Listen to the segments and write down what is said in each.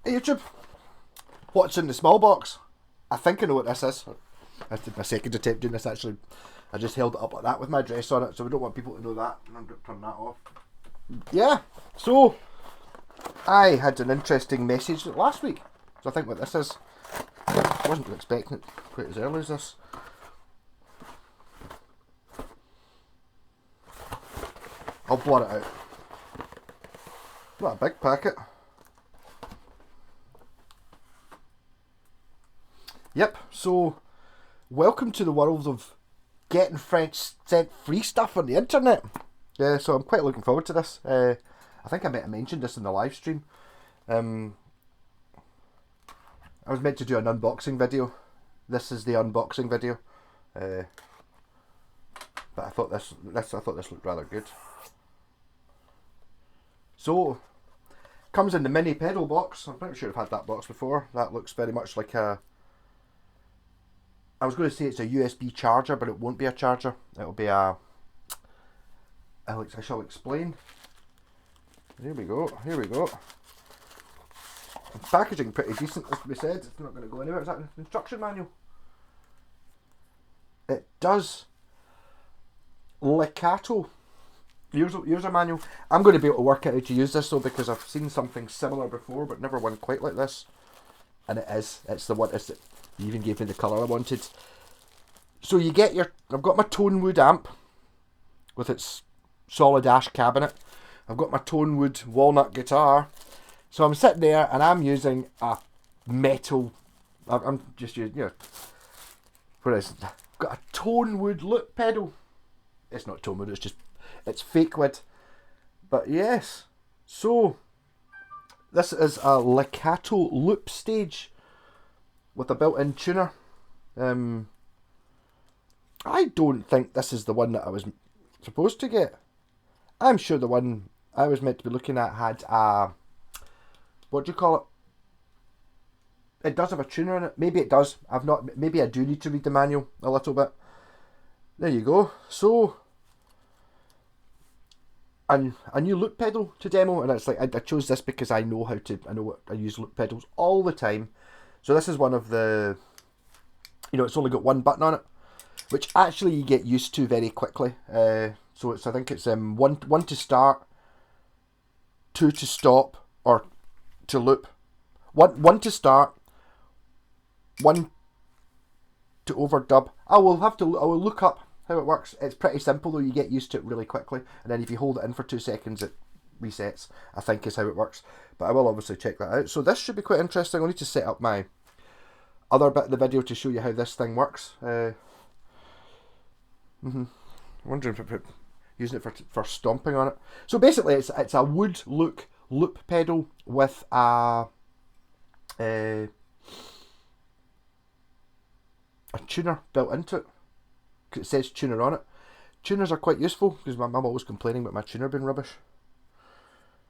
Hey YouTube, what's in the small box? I think I know what this is. I did my second attempt doing this actually. I just held it up like that with my address on it, so we don't want people to know that. I'm going to turn that off. Yeah, so I had an interesting message last week. So I think what this is, I wasn't expecting it quite as early as this. I'll blur it out. Not a big packet. Yep, so welcome to the world of getting French sent free stuff on the internet. Yeah, so I'm quite looking forward to this. I think I might have mentioned this in the live stream. I was meant to do an unboxing video. This is the unboxing video. But I thought this looked rather good. So comes in the mini pedal box. I'm pretty sure I've had that box before. That looks very much like a, I was going to say it's a USB charger, but it won't be a charger. It'll be a, I shall explain. Here we go, here we go. Packaging pretty decent, as we said. It's not going to go anywhere. Is that an instruction manual? It does. Legato user manual. I'm going to be able to work out how to use this though, because I've seen something similar before, but never one quite like this. And it is. It's the one. You even gave me the colour I wanted. So you get your... I've got my tone wood amp with its solid ash cabinet. I've got my tone wood walnut guitar. So I'm sitting there and I'm using a metal... I'm just using... You know, what is it? I've got a tone wood loop pedal. It's not tone wood, it's just... It's fake wood. But yes. So... This is a Legato loop stage with a built-in tuner. I don't think this is the one that I was supposed to get. I'm sure the one I was meant to be looking at had a... What do you call it? It does have a tuner in it. Maybe it does. I've not... Maybe I do need to read the manual a little bit. There you go. So... And a new loop pedal to demo, and it's like I chose this because I know I use loop pedals all the time. So this is one of the, it's only got one button on it, which actually you get used to very quickly. So I think it's one to start, two to stop or to loop, one to start, one to overdub. I will look up how it works. It's pretty simple though, you get used to it really quickly, and then if you hold it in for 2 seconds it resets, I think is how it works. But I will obviously check that out. So this should be quite interesting. I'll need to set up my other bit of the video to show you how this thing works. I'm wondering if using it for stomping on it. So basically it's a wood look loop pedal with a tuner built into it. It says tuner on it. Tuners are quite useful because my mum always complaining about my tuner being rubbish.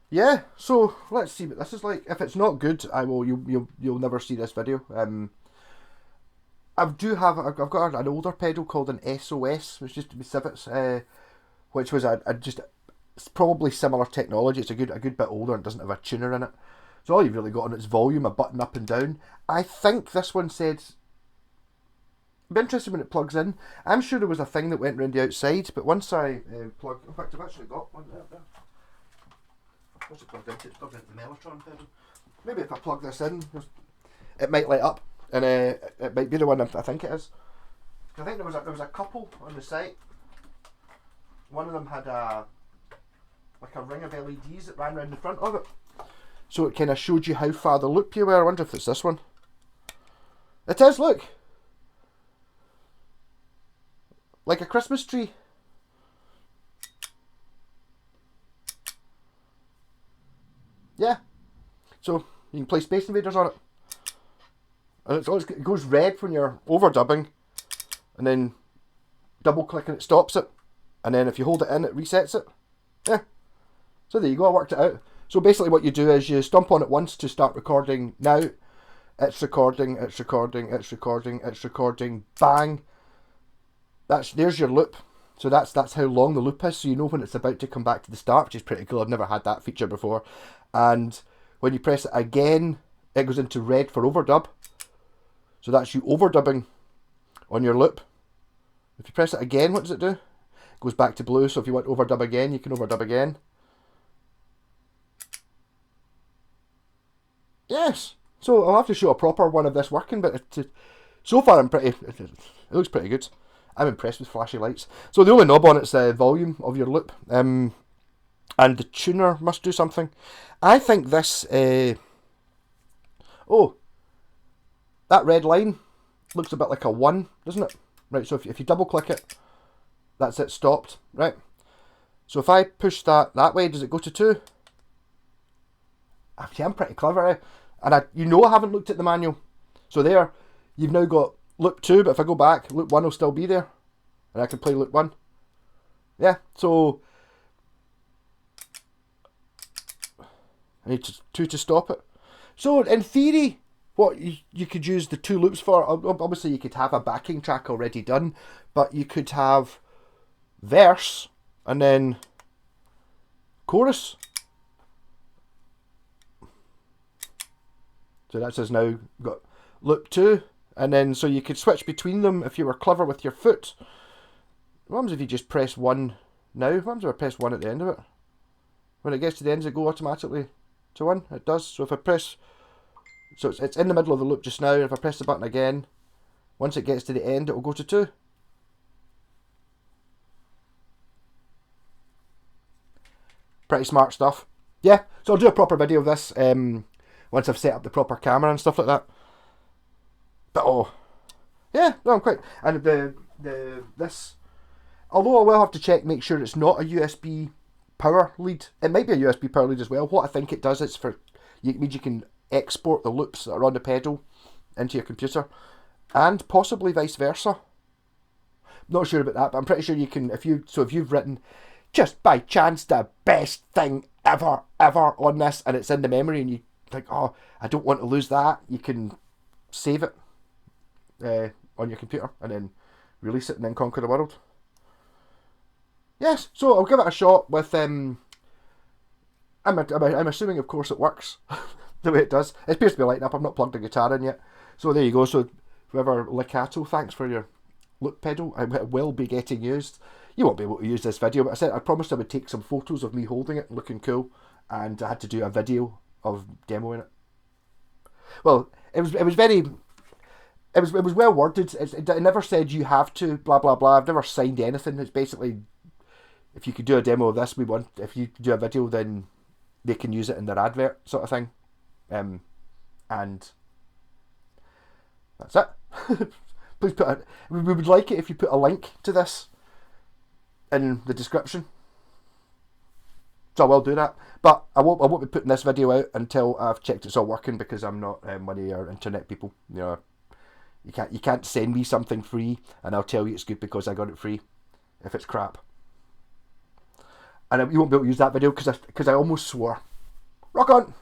Yeah, so let's see what this is like. If it's not good, you'll never see this video. I've got an older pedal called an SOS, which used to be Civets, which was it's probably similar technology. It's a good bit older and doesn't have a tuner in it. So all you've really got on its volume, a button up and down. I think this one said. It'd be interesting when it plugs in. I'm sure there was a thing that went around the outside, but once I plug... In fact, I've actually got one there. What's it plugged into? It's plugged into the Mellotron pedal. Maybe if I plug this in, it might light up, and it might be the one I think it is. I think there was a couple on the site. One of them had a ring of LEDs that ran around the front of it, so it kind of showed you how far the loop you were. I wonder if it's this one. It is. Look. Like a Christmas tree. Yeah. So you can play Space Invaders on it. And it goes red when you're overdubbing. And then double click and it stops it. And then if you hold it in, it resets it. Yeah. So there you go, I worked it out. So basically what you do is you stomp on it once to start recording now. It's recording, it's recording, it's recording, it's recording. Bang. There's your loop. So that's how long the loop is, so you know when it's about to come back to the start, which is pretty cool. I've never had that feature before. And when you press it again, it goes into red for overdub. So that's you overdubbing on your loop. If you press it again, what does it do? It goes back to blue, so if you want overdub again, you can overdub again. Yes. So I'll have to show a proper one of this working, but so far it looks pretty good. I'm impressed with flashy lights. So the only knob on it's the volume of your loop. And the tuner must do something. I think this... oh, that red line looks a bit like a 1, doesn't it? Right, so if you double click it, that's it stopped, right? So if I push that way, does it go to 2? Actually, I'm pretty clever, eh? And I haven't looked at the manual. So there, you've now got loop 2, but if I go back, loop 1 will still be there. And I can play loop 1. Yeah, so... I need 2 to stop it. So, in theory, what you could use the 2 loops for, obviously you could have a backing track already done, but you could have verse, and then chorus. So that says now got loop 2, and then so you could switch between them if you were clever with your foot. What happens if you just press 1 now? What happens if I press 1 at the end of it? When it gets to the end, does it go automatically to 1? It does. So if I press... So it's in the middle of the loop just now, and if I press the button again, once it gets to the end, it will go to 2. Pretty smart stuff. Yeah, so I'll do a proper video of this once I've set up the proper camera and stuff like that. But oh, yeah, no, I'm quite... And this... Although I will have to check, make sure it's not a USB power lead. It might be a USB power lead as well. What I think it does, it means you can export the loops that are on the pedal into your computer, and possibly vice versa. Not sure about that, but I'm pretty sure you can, if you've written just by chance the best thing ever on this, and it's in the memory, and you think, oh, I don't want to lose that, you can save it on your computer and then release it and then conquer the world. Yes, so I'll give it a shot with I'm assuming, of course, it works the way it does. It appears to be lighting up. I've not plugged the guitar in yet. So there you go. So whoever Licato, thanks for your loop pedal. It will be getting used. You won't be able to use this video, but I promised I would take some photos of me holding it, looking cool, and I had to do a video of demoing it. Well, it was well worded. It never said you have to blah blah blah. I've never signed anything. It's basically, if you could do a demo of this, if you do a video, then they can use it in their advert, sort of thing. And that's it. Please we would like it if you put a link to this in the description. So I will do that. But I won't be putting this video out until I've checked it's all working, because I'm not one of your internet people. You know, you can't send me something free and I'll tell you it's good because I got it free if it's crap. And you won't be able to use that video because I almost swore. Rock on!